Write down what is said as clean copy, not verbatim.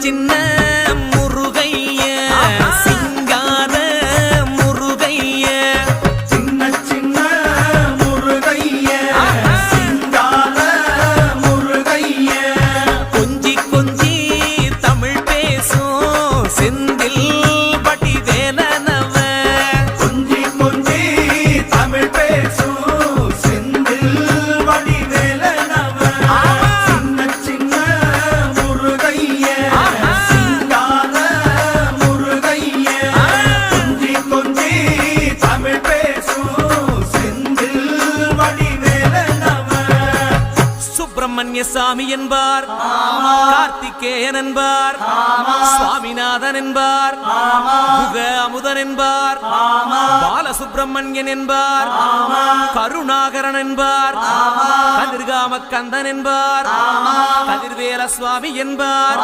சின்ன முருகைய சிங்கார முருகைய சின்ன முருகைய சிங்கார முருகைய கொஞ்சி கொஞ்சி தமிழ் பேசும் செந்தில் வடிவேலனவ கொஞ்சி கொஞ்சி தமிழ் பேசும் செந்தில் வடிவேலனவ சின்ன முருகைய சிங்கார முருகைய கொஞ்சி கொஞ்சி தமிழ் பேசும் செந்தில் வடிவேலனவ சுப்பிரமணிய சாமி என்பார், கார்த்திகேயன் என்பார், சுவாமிநாதன் என்பார், முக அமுதன் என்பார், பாலசுப்பிரமணியன் என்பார், கருணாகரன் என்பார், கதிர்காம கந்தன் என்பார், கதிர்வேல சுவாமி என்பார்.